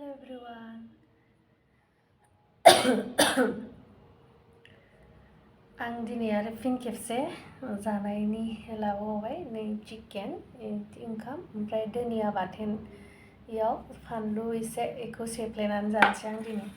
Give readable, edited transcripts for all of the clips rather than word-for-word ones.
everyone. आं दिनै आरो फिन खेबसे जानायनि लाबोबाय नै चिकेन ओंखाम ओमफ्राय धनिया बाथोनयाव फानलु एसे बेखौ सेफ्लेनानै जानोसै आं दिनै।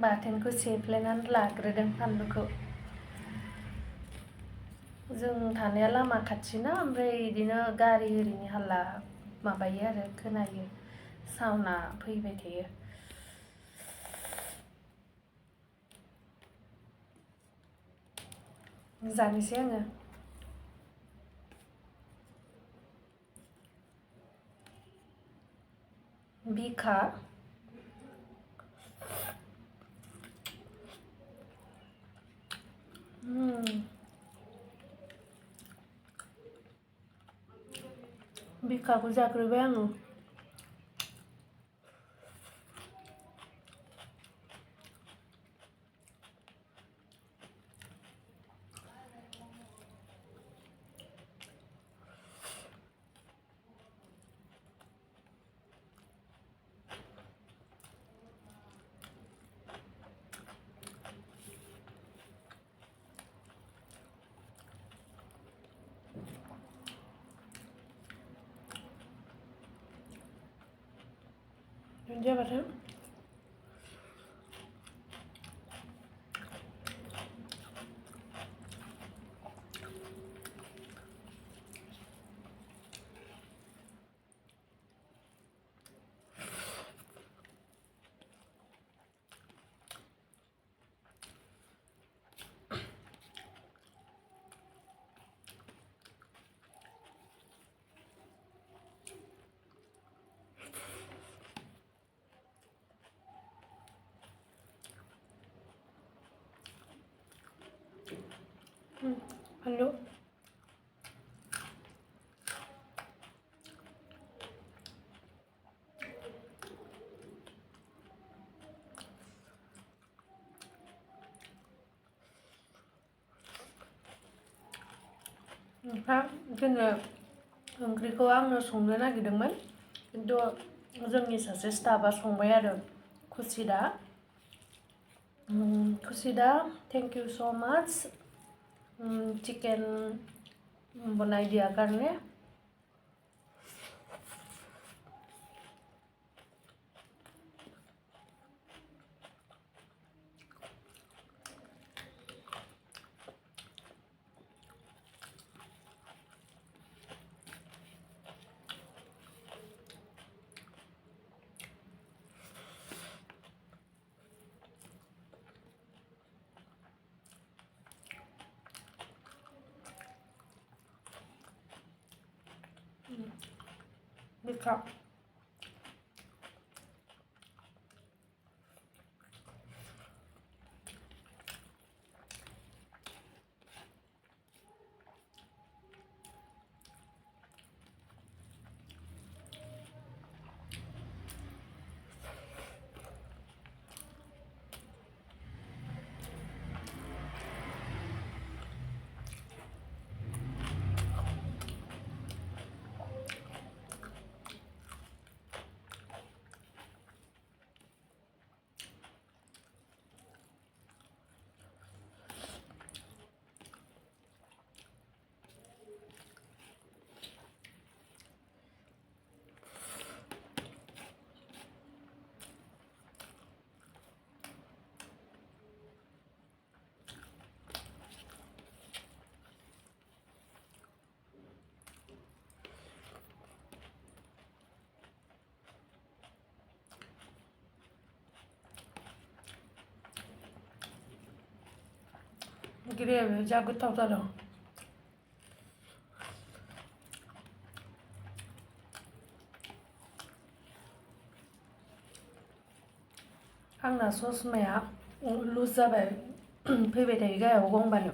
बाथोनखौ सेफ्लेनानै लाग्रोदों फानलुखौ। जों थानाया लामा खाथिना ओमफ्राय बिदिनो गारि ओरैनि हाल्ला माबायो आरो खोनायो, साउन्डआ फैबाय थायो। जानोसै आङो। बिखा बिखाखौ जाग्रोबाय आङो। दुन्दिया बाथोन। फानलु जोङो ओंख्रिखौ आंनो संनो नागिरदोंमोन, खिन्थु जोंनि सासे स्टाफा संबाय आरो खुसिदा थेंक इउ सो माच चिकेन बनाई दिया करने। बिखा ग्रेभि जा गोथाव जादों। आंना ससमाया लुज जाबाय, फैबाय थायो गाहायाव गंबानो।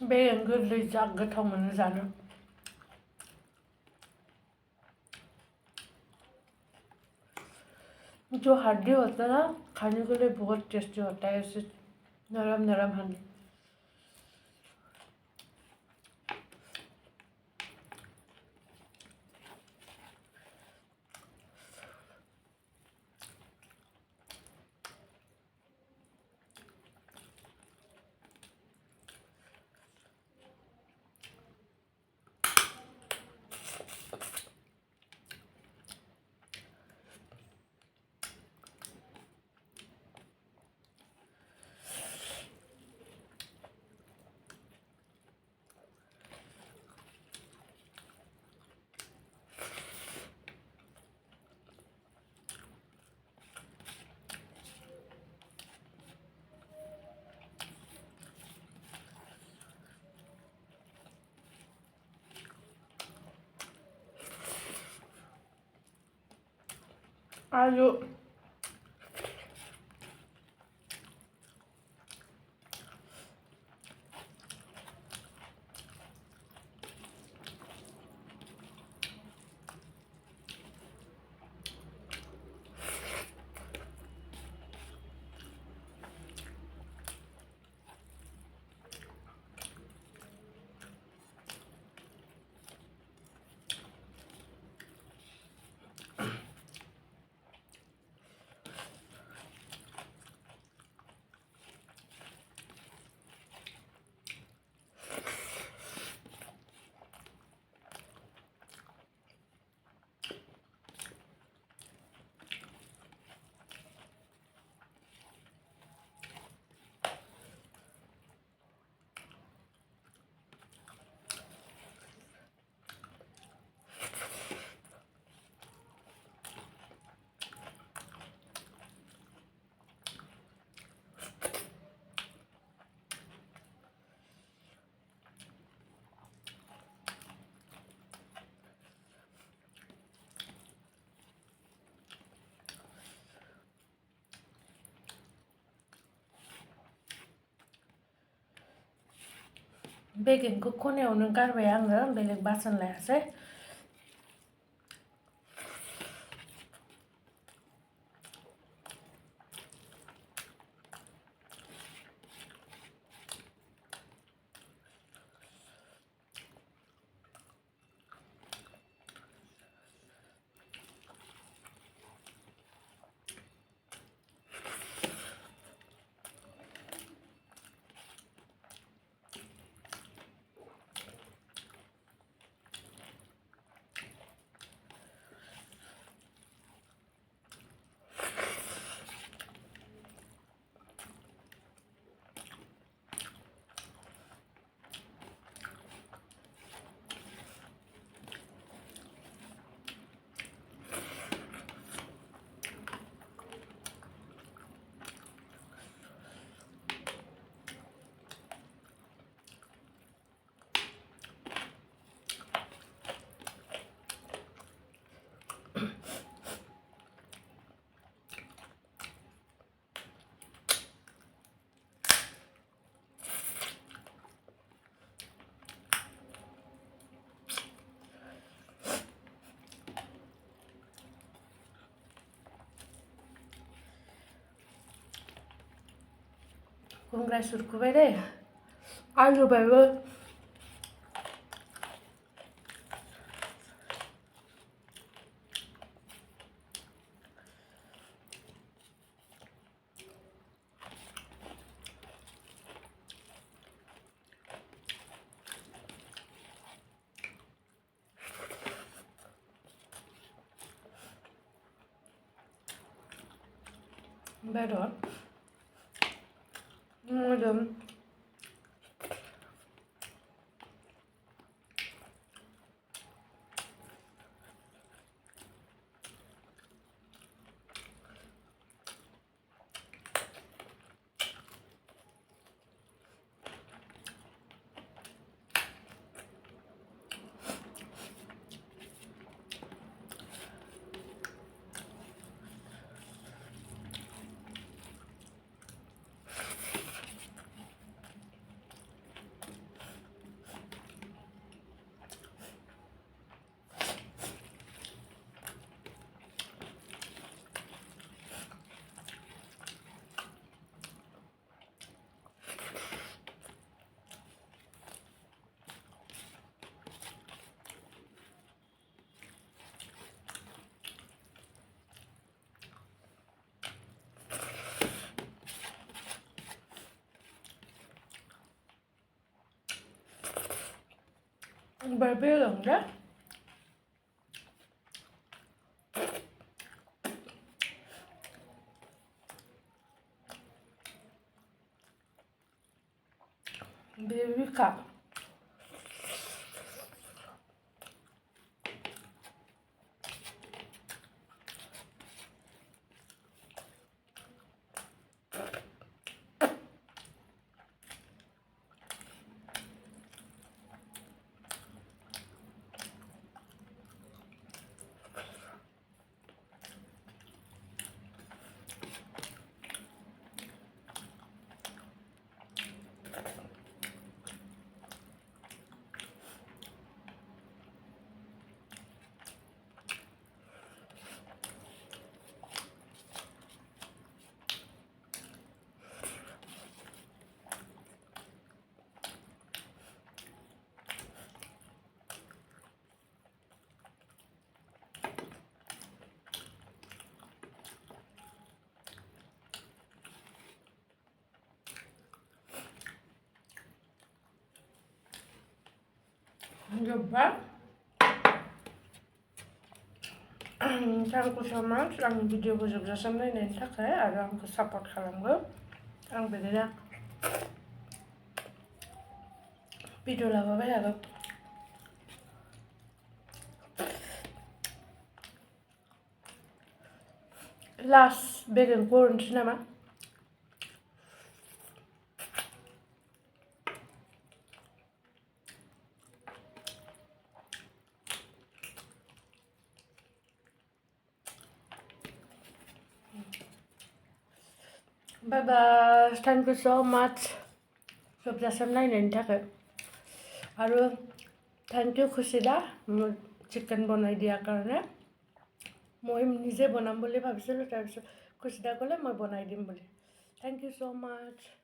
बेगें गोरलै जा गोथाव मोनो जानो जो हड्डी होता है ना खाने के लिए बहुत टेस्टी होता है ऐसे नरम नरम हड्डी आलू बेगेंखौ खनायावनो गारबाय आङो बेलेग बासन लायासै खुमब्रा सुरखुबाय दे आलुबायबो बेदर मोदोम Berbelung, ya? Berika. Coba. Thank you so much. Ang video ko जोबजासिम नायनायनि थाखाय आरो आंखौ सापर्ट खालामो। आं बिदिनो भिडिअ लाबोबाय थागोन। लास्ट बेगेंखौ हरनोसै नामा? Bye bye. Thank you so much. जोबजासिम नायनायनि थाखाय आरो थैंक यू खुशिदा चिकेन बनाई दिया कारण मैं निजे बनाम बोली भाविছিলোঁ তাৰপিছত खुशिदा ক'লে মই বনাই দিম বুলি। Thank you so much.